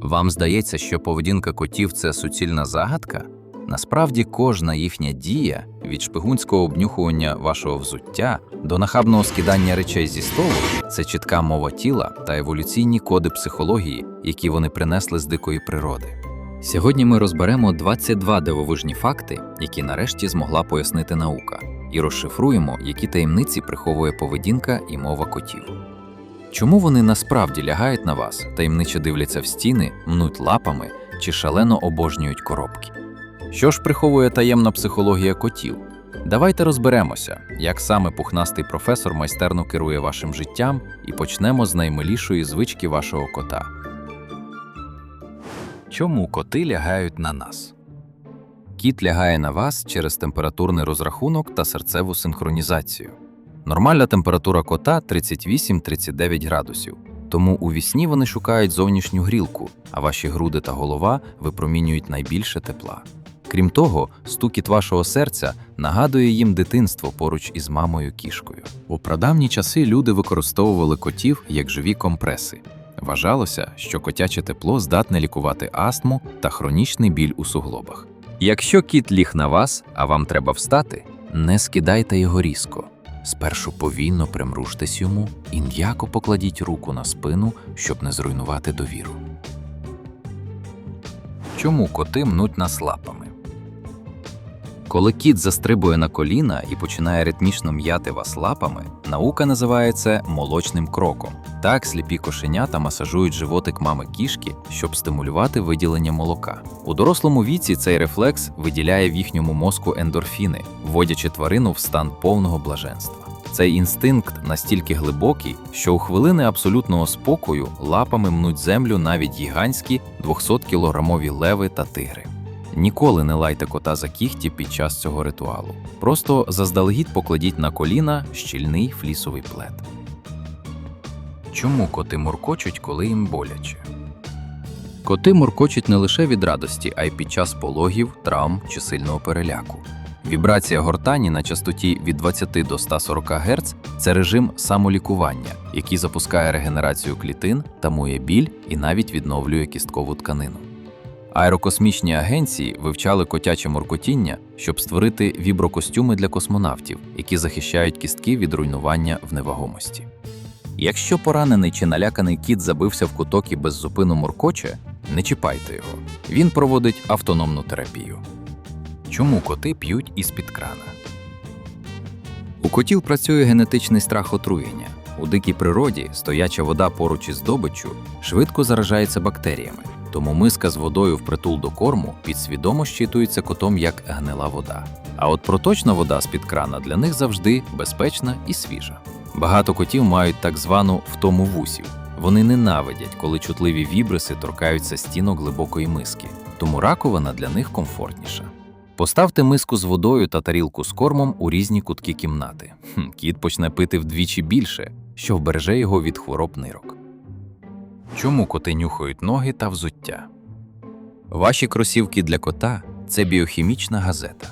Вам здається, що поведінка котів – це суцільна загадка? Насправді кожна їхня дія, від шпигунського обнюхування вашого взуття до нахабного скидання речей зі столу – це чітка мова тіла та еволюційні коди психології, які вони принесли з дикої природи. Сьогодні ми розберемо 22 дивовижні факти, які нарешті змогла пояснити наука, і розшифруємо, які таємниці приховує поведінка і мова котів. Чому вони насправді лягають на вас, таємниче дивляться в стіни, мнуть лапами чи шалено обожнюють коробки? Що ж приховує таємна психологія котів? Давайте розберемося, як саме пухнастий професор майстерно керує вашим життям, і почнемо з наймилішої звички вашого кота. Чому коти лягають на нас? Кіт лягає на вас через температурний розрахунок та серцеву синхронізацію. Нормальна температура кота – 38-39 градусів, тому у вісні вони шукають зовнішню грілку, а ваші груди та голова випромінюють найбільше тепла. Крім того, стукіт вашого серця нагадує їм дитинство поруч із мамою-кішкою. У прадавні часи люди використовували котів як живі компреси. Вважалося, що котяче тепло здатне лікувати астму та хронічний біль у суглобах. Якщо кіт ліг на вас, а вам треба встати, не скидайте його різко. Спершу повільно примружтесь йому і м'яко покладіть руку на спину, щоб не зруйнувати довіру. Чому коти мнуть нас лапами? Коли кіт застрибує на коліна і починає ритмічно м'яти вас лапами, наука називає це молочним кроком. Так сліпі кошенята масажують животик мами-кішки, щоб стимулювати виділення молока. У дорослому віці цей рефлекс виділяє в їхньому мозку ендорфіни, вводячи тварину в стан повного блаженства. Цей інстинкт настільки глибокий, що у хвилини абсолютного спокою лапами мнуть землю навіть гігантські 200-кілограмові леви та тигри. Ніколи не лайте кота за кігті під час цього ритуалу. Просто заздалегідь покладіть на коліна щільний флісовий плед. Чому коти муркочуть, коли їм боляче? Коти муркочуть не лише від радості, а й під час пологів, травм чи сильного переляку. Вібрація гортані на частоті від 20 до 140 Гц – це режим самолікування, який запускає регенерацію клітин, тамує біль і навіть відновлює кісткову тканину. Аерокосмічні агенції вивчали котяче муркотіння, щоб створити віброкостюми для космонавтів, які захищають кістки від руйнування в невагомості. Якщо поранений чи наляканий кіт забився в куток і беззупинно муркоче, не чіпайте його. Він проводить автономну терапію. Чому коти п'ють із-під крана? У котів працює генетичний страх отруєння. У дикій природі стояча вода поруч із здобиччю швидко заражається бактеріями, тому миска з водою впритул до корму підсвідомо щитується котом як гнила вода. А от проточна вода з-під крана для них завжди безпечна і свіжа. Багато котів мають так звану втому вусів. Вони ненавидять, коли чутливі вібриси торкаються стінок глибокої миски, тому раковина для них комфортніша. Поставте миску з водою та тарілку з кормом у різні кутки кімнати. Кіт почне пити вдвічі більше, що вбереже його від хвороб нирок. Чому коти нюхають ноги та взуття? Ваші кросівки для кота – це біохімічна газета.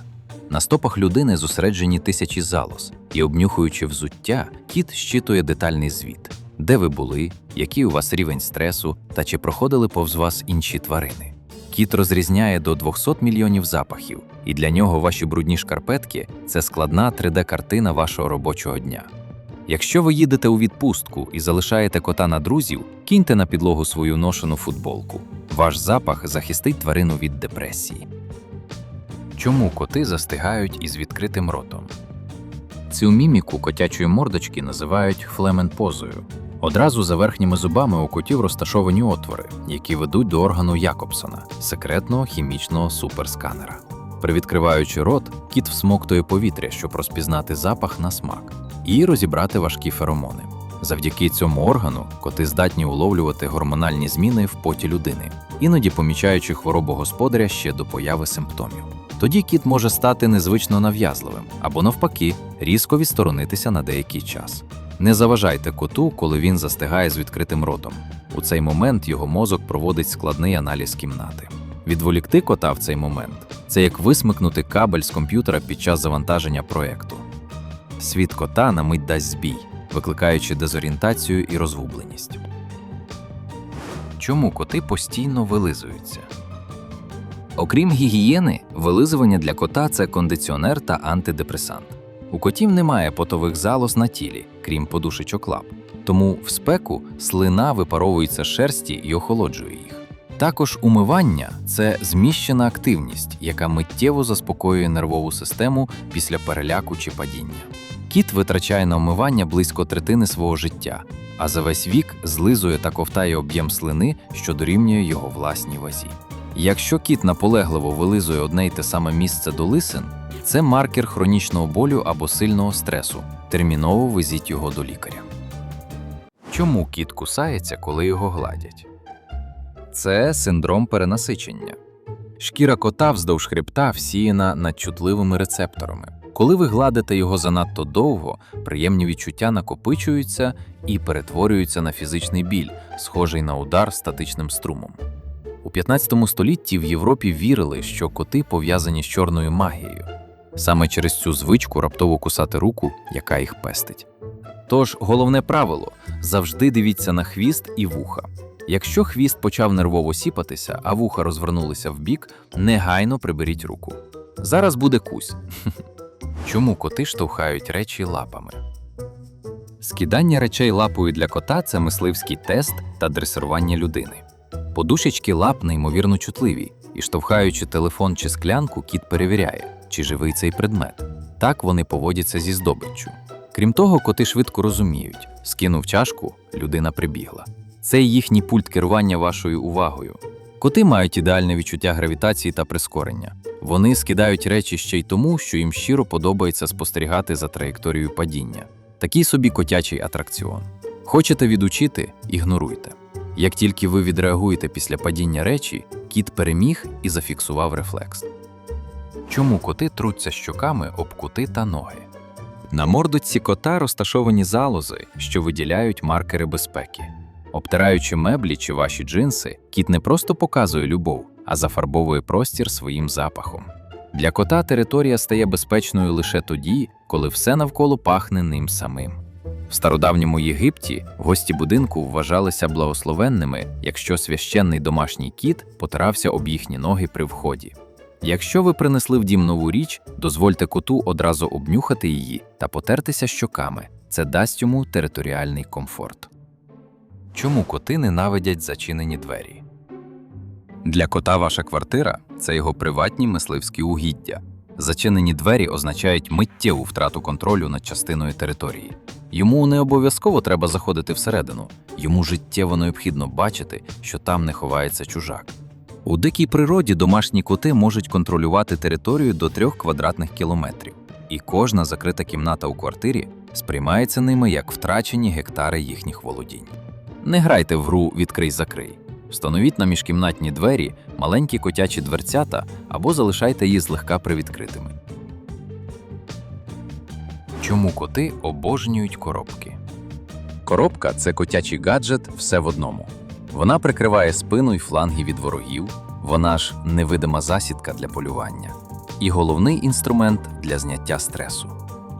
На стопах людини зосереджені тисячі залоз, і обнюхуючи взуття, кіт щитує детальний звіт. Де ви були, який у вас рівень стресу та чи проходили повз вас інші тварини. Кіт розрізняє до 200 мільйонів запахів, і для нього ваші брудні шкарпетки – це складна 3D-картина вашого робочого дня. Якщо ви їдете у відпустку і залишаєте кота на друзів, киньте на підлогу свою ношену футболку. Ваш запах захистить тварину від депресії. Чому коти застигають із відкритим ротом? Цю міміку котячої мордочки називають флеменпозою. Одразу за верхніми зубами у котів розташовані отвори, які ведуть до органу Якобсона – секретного хімічного суперсканера. Привідкриваючи рот, кіт всмоктує повітря, щоб розпізнати запах на смак і розібрати важкі феромони. Завдяки цьому органу коти здатні уловлювати гормональні зміни в поті людини, іноді помічаючи хворобу господаря ще до появи симптомів. Тоді кіт може стати незвично нав'язливим або, навпаки, різко відсторонитися на деякий час. Не заважайте коту, коли він застигає з відкритим ротом. У цей момент його мозок проводить складний аналіз кімнати. Відволікти кота в цей момент – це як висмикнути кабель з комп'ютера під час завантаження проєкту. Світ кота на мить дасть збій, викликаючи дезорієнтацію і розгубленість. Чому коти постійно вилизуються? Окрім гігієни, вилизування для кота – це кондиціонер та антидепресант. У котів немає потових залоз на тілі, крім подушечок лап. Тому в спеку слина випаровується з шерсті і охолоджує їх. Також умивання – це зміщена активність, яка миттєво заспокоює нервову систему після переляку чи падіння. Кіт витрачає на умивання близько третини свого життя, а за весь вік злизує та ковтає об'єм слини, що дорівнює його власній вазі. Якщо кіт наполегливо вилизує одне й те саме місце до лисин, це маркер хронічного болю або сильного стресу. Терміново везіть його до лікаря. Чому кіт кусається, коли його гладять? Це синдром перенасичення. Шкіра кота вздовж хребта всіяна надчутливими рецепторами. Коли ви гладите його занадто довго, приємні відчуття накопичуються і перетворюються на фізичний біль, схожий на удар статичним струмом. У 15 столітті в Європі вірили, що коти пов'язані з чорною магією. Саме через цю звичку раптово кусати руку, яка їх пестить. Тож головне правило – завжди дивіться на хвіст і вуха. Якщо хвіст почав нервово сіпатися, а вуха розвернулися вбік, негайно приберіть руку. Зараз буде кусь. Чому коти штовхають речі лапами? Скидання речей лапою для кота – це мисливський тест та дресирування людини. Подушечки лап неймовірно чутливі, і штовхаючи телефон чи склянку, кіт перевіряє, чи живий цей предмет. Так вони поводяться зі здобиччю. Крім того, коти швидко розуміють – скинув чашку, людина прибігла. Це їхній пульт керування вашою увагою. Коти мають ідеальне відчуття гравітації та прискорення. Вони скидають речі ще й тому, що їм щиро подобається спостерігати за траєкторією падіння. Такий собі котячий атракціон. Хочете відучити – ігноруйте. Як тільки ви відреагуєте після падіння речі, кіт переміг і зафіксував рефлекс. Чому коти труться щоками об кути та ноги? На мордочці кота розташовані залози, що виділяють маркери безпеки. Обтираючи меблі чи ваші джинси, кіт не просто показує любов, а зафарбовує простір своїм запахом. Для кота територія стає безпечною лише тоді, коли все навколо пахне ним самим. В стародавньому Єгипті гості будинку вважалися благословенними, якщо священний домашній кіт потирався об їхні ноги при вході. Якщо ви принесли в дім нову річ, дозвольте коту одразу обнюхати її та потертися щоками. Це дасть йому територіальний комфорт. Чому коти ненавидять зачинені двері? Для кота ваша квартира – це його приватні мисливські угіддя. Зачинені двері означають миттєву втрату контролю над частиною території. Йому не обов'язково треба заходити всередину. Йому життєво необхідно бачити, що там не ховається чужак. У дикій природі домашні коти можуть контролювати територію до 3 квадратних кілометрів. І кожна закрита кімната у квартирі сприймається ними як втрачені гектари їхніх володінь. Не грайте в гру «відкрий-закрий». Встановіть на міжкімнатні двері маленькі котячі дверцята або залишайте їх злегка привідкритими. Чому коти обожнюють коробки? Коробка – це котячий гаджет все в одному. Вона прикриває спину й фланги від ворогів, вона ж невидима засідка для полювання. І головний інструмент для зняття стресу.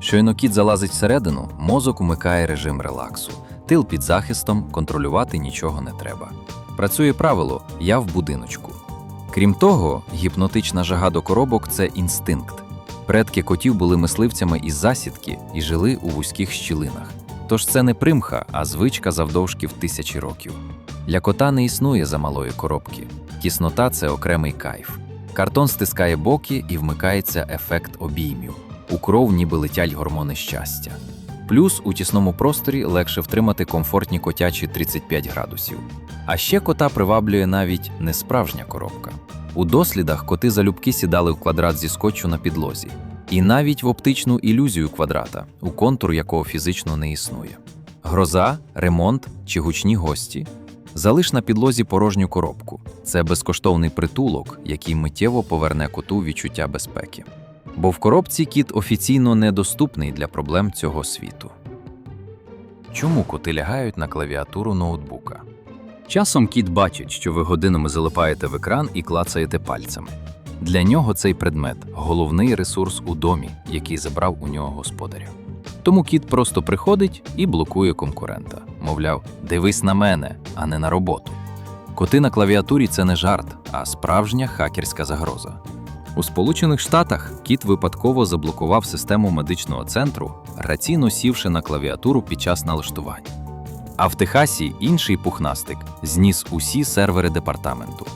Щойно кіт залазить всередину, мозок умикає режим релаксу. Тил під захистом, контролювати нічого не треба. Працює правило «я в будиночку». Крім того, гіпнотична жага до коробок – це інстинкт. Предки котів були мисливцями із засідки і жили у вузьких щілинах. Тож це не примха, а звичка завдовжки в тисячі років. Для кота не існує замалої коробки. Тіснота – це окремий кайф. Картон стискає боки і вмикається ефект обіймів. У кров ніби летять гормони щастя. Плюс у тісному просторі легше втримати комфортні котячі 35 градусів. А ще кота приваблює навіть не справжня коробка. У дослідах коти залюбки сідали в квадрат зі скотчу на підлозі. І навіть в оптичну ілюзію квадрата, у контур якого фізично не існує. Гроза, ремонт чи гучні гості – залиш на підлозі порожню коробку. Це безкоштовний притулок, який миттєво поверне коту відчуття безпеки. Бо в коробці кіт офіційно недоступний для проблем цього світу. Чому коти лягають на клавіатуру ноутбука? Часом кіт бачить, що ви годинами залипаєте в екран і клацаєте пальцями. Для нього цей предмет – головний ресурс у домі, який забрав у нього господаря. Тому кіт просто приходить і блокує конкурента. Мовляв, дивись на мене, а не на роботу. Коти на клавіатурі – це не жарт, а справжня хакерська загроза. У Сполучених Штатах кіт випадково заблокував систему медичного центру, раційно сівши на клавіатуру під час налаштування. А в Техасі інший пухнастик зніс усі сервери департаменту.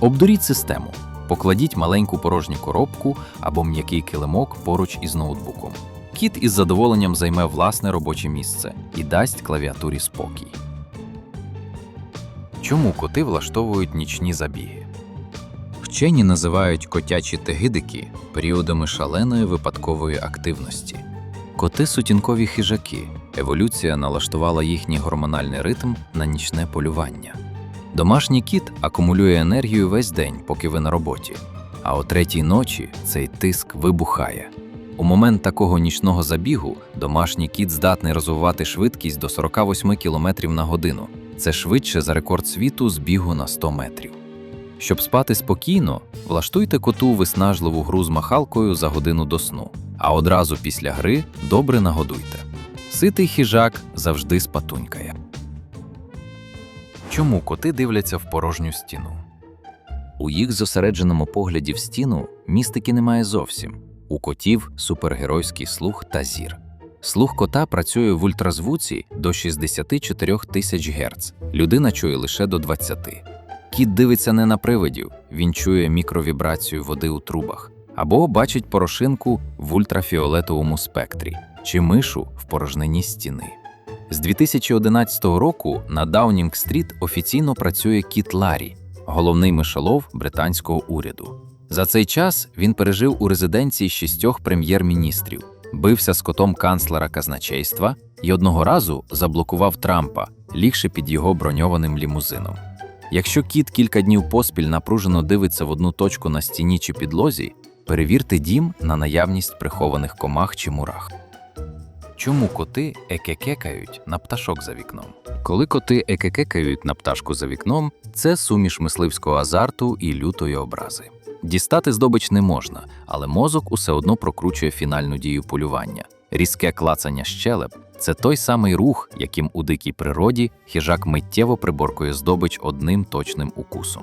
Обдуріть систему. Покладіть маленьку порожню коробку або м'який килимок поруч із ноутбуком. Кіт із задоволенням займе власне робоче місце і дасть клавіатурі спокій. Чому коти влаштовують нічні забіги? Вчені називають котячі тегидики періодами шаленої випадкової активності. Коти – сутінкові хижаки. Еволюція налаштувала їхній гормональний ритм на нічне полювання. Домашній кіт акумулює енергію весь день, поки ви на роботі. А о 3-й ночі цей тиск вибухає. У момент такого нічного забігу домашній кіт здатний розвивати швидкість до 48 км на годину. Це швидше за рекорд світу з бігу на 100 метрів. Щоб спати спокійно, влаштуйте коту виснажливу гру з махалкою за годину до сну, а одразу після гри добре нагодуйте. Ситий хижак завжди спатунькає. Чому коти дивляться в порожню стіну? У їх зосередженому погляді в стіну містики немає зовсім. У котів супергеройський слух та зір. Слух кота працює в ультразвуці до 64 тисяч Гц, людина чує лише до 20. Кіт дивиться не на привидів, він чує мікровібрацію води у трубах, або бачить порошинку в ультрафіолетовому спектрі, чи мишу в порожнині стіни. З 2011 року на Даунінг-стріт офіційно працює кіт Ларі, головний мишолов британського уряду. За цей час він пережив у резиденції 6 прем'єр-міністрів, бився з котом канцлера казначейства і одного разу заблокував Трампа, лігши під його броньованим лімузином. Якщо кіт кілька днів поспіль напружено дивиться в одну точку на стіні чи підлозі, перевірте дім на наявність прихованих комах чи мурах. Чому коти екекекають на пташок за вікном? Коли коти екекекають на пташку за вікном, це суміш мисливського азарту і лютої образи. Дістати здобич не можна, але мозок усе одно прокручує фінальну дію полювання. Різке клацання щелеп – це той самий рух, яким у дикій природі хижак миттєво приборкує здобич одним точним укусом.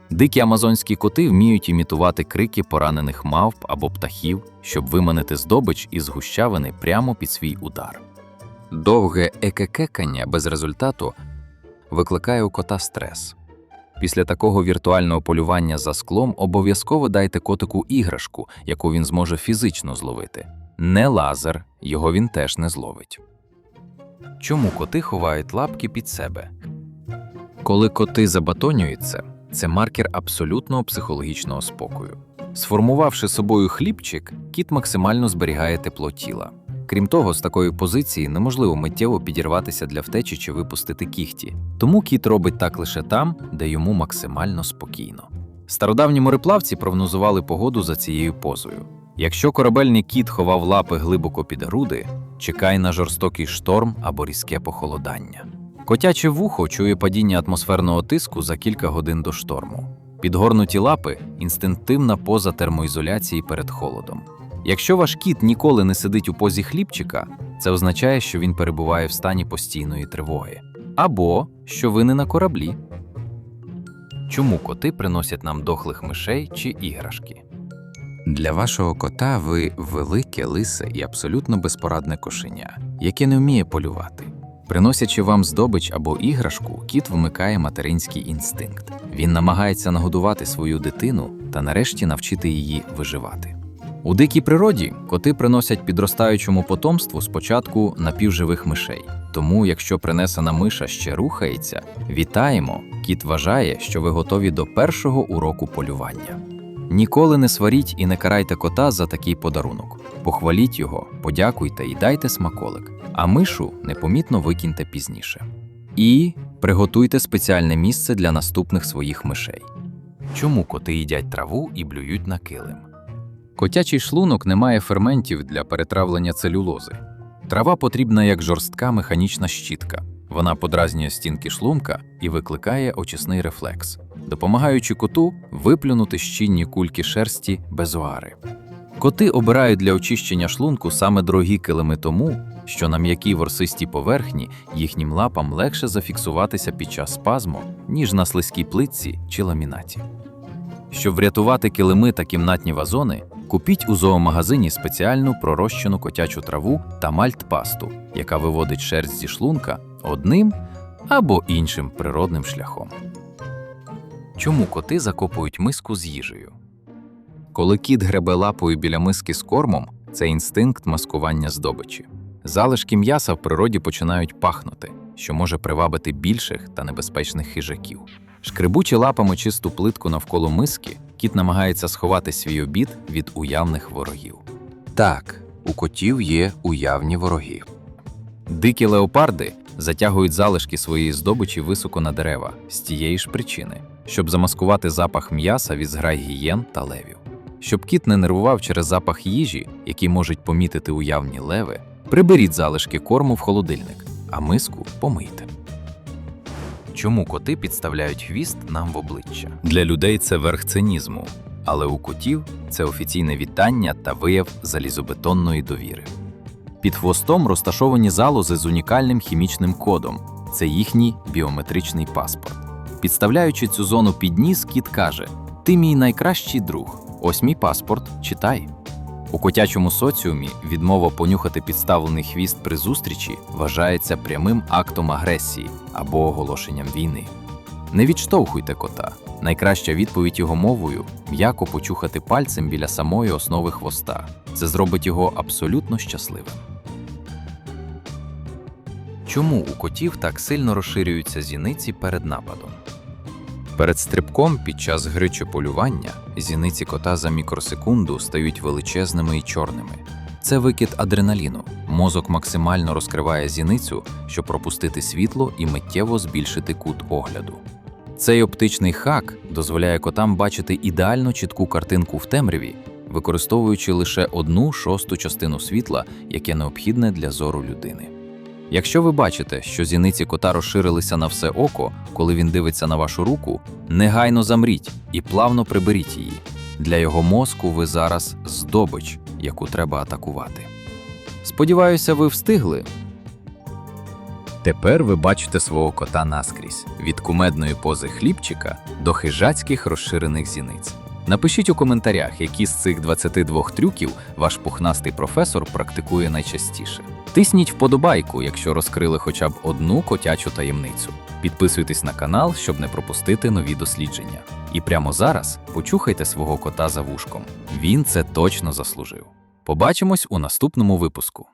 Дикі амазонські коти вміють імітувати крики поранених мавп або птахів, щоб виманити здобич із гущавини прямо під свій удар. Довге екекекання без результату викликає у кота стрес. Після такого віртуального полювання за склом обов'язково дайте котику іграшку, яку він зможе фізично зловити. Не лазер, його він теж не зловить. Чому коти ховають лапки під себе? Коли коти забатонюються, це маркер абсолютного психологічного спокою. Сформувавши собою хлібчик, кіт максимально зберігає тепло тіла. Крім того, з такої позиції неможливо миттєво підірватися для втечі чи випустити кігті. Тому кіт робить так лише там, де йому максимально спокійно. Стародавні мореплавці прогнозували погоду за цією позою. Якщо корабельний кіт ховав лапи глибоко під груди, чекай на жорстокий шторм або різке похолодання. Котяче вухо чує падіння атмосферного тиску за кілька годин до шторму. Підгорнуті лапи – інстинктивна поза термоізоляції перед холодом. Якщо ваш кіт ніколи не сидить у позі хлібчика, це означає, що він перебуває в стані постійної тривоги. Або що ви не на кораблі. Чому коти приносять нам дохлих мишей чи іграшки? Для вашого кота ви велике, лисе і абсолютно безпорадне кошеня, яке не вміє полювати. Приносячи вам здобич або іграшку, кіт вмикає материнський інстинкт. Він намагається нагодувати свою дитину та нарешті навчити її виживати. У дикій природі коти приносять підростаючому потомству спочатку напівживих мишей. Тому, якщо принесена миша ще рухається, вітаємо, кіт вважає, що ви готові до першого уроку полювання. Ніколи не сваріть і не карайте кота за такий подарунок. Похваліть його, подякуйте і дайте смаколик, а мишу непомітно викиньте пізніше. І приготуйте спеціальне місце для наступних своїх мишей. Чому коти їдять траву і блюють на килим? Котячий шлунок не має ферментів для перетравлення целюлози. Трава потрібна як жорстка механічна щітка. Вона подразнює стінки шлунка і викликає очисний рефлекс, допомагаючи коту виплюнути щільні кульки шерсті без оари. Коти обирають для очищення шлунку саме дорогі килими тому, що на м'якій ворсистій поверхні їхнім лапам легше зафіксуватися під час спазму, ніж на слизькій плитці чи ламінаті. Щоб врятувати килими та кімнатні вазони, купіть у зоомагазині спеціальну пророщену котячу траву та мальтпасту, яка виводить шерсть зі шлунка одним або іншим природним шляхом. Чому коти закопують миску з їжею? Коли кіт гребе лапою біля миски з кормом, це інстинкт маскування здобичі. Залишки м'яса в природі починають пахнути, що може привабити більших та небезпечних хижаків. Шкребучи лапами чисту плитку навколо миски, кіт намагається сховати свій обід від уявних ворогів. Так, у котів є уявні вороги. Дикі леопарди затягують залишки своєї здобичі високо на дерева з тієї ж причини, щоб замаскувати запах м'яса від зграй гієн та левів. Щоб кіт не нервував через запах їжі, який можуть помітити уявні леви, приберіть залишки корму в холодильник, а миску помийте. Чому коти підставляють хвіст нам в обличчя? Для людей це верх цинізму, але у котів це офіційне вітання та вияв залізобетонної довіри. Під хвостом розташовані залози з унікальним хімічним кодом – це їхній біометричний паспорт. Підставляючи цю зону під ніс, кіт каже: «Ти мій найкращий друг, ось мій паспорт, читай». У котячому соціумі відмова понюхати підставлений хвіст при зустрічі вважається прямим актом агресії або оголошенням війни. Не відштовхуйте кота. Найкраща відповідь його мовою – м'яко почухати пальцем біля самої основи хвоста. Це зробить його абсолютно щасливим. Чому у котів так сильно розширюються зіниці перед нападом? Перед стрибком під час гри чи полювання зіниці кота за мікросекунду стають величезними і чорними. Це викид адреналіну. Мозок максимально розкриває зіницю, щоб пропустити світло і миттєво збільшити кут огляду. Цей оптичний хак дозволяє котам бачити ідеально чітку картинку в темряві, використовуючи лише 1/6 частину світла, яке необхідне для зору людини. Якщо ви бачите, що зіниці кота розширилися на все око, коли він дивиться на вашу руку, негайно замріть і плавно приберіть її. Для його мозку ви зараз здобич, яку треба атакувати. Сподіваюся, ви встигли? Тепер ви бачите свого кота наскрізь, від кумедної пози хлібчика до хижацьких розширених зіниць. Напишіть у коментарях, які з цих 22 трюків ваш пухнастий професор практикує найчастіше. Тисніть вподобайку, якщо розкрили хоча б одну котячу таємницю. Підписуйтесь на канал, щоб не пропустити нові дослідження. І прямо зараз почухайте свого кота за вушком. Він це точно заслужив. Побачимось у наступному випуску.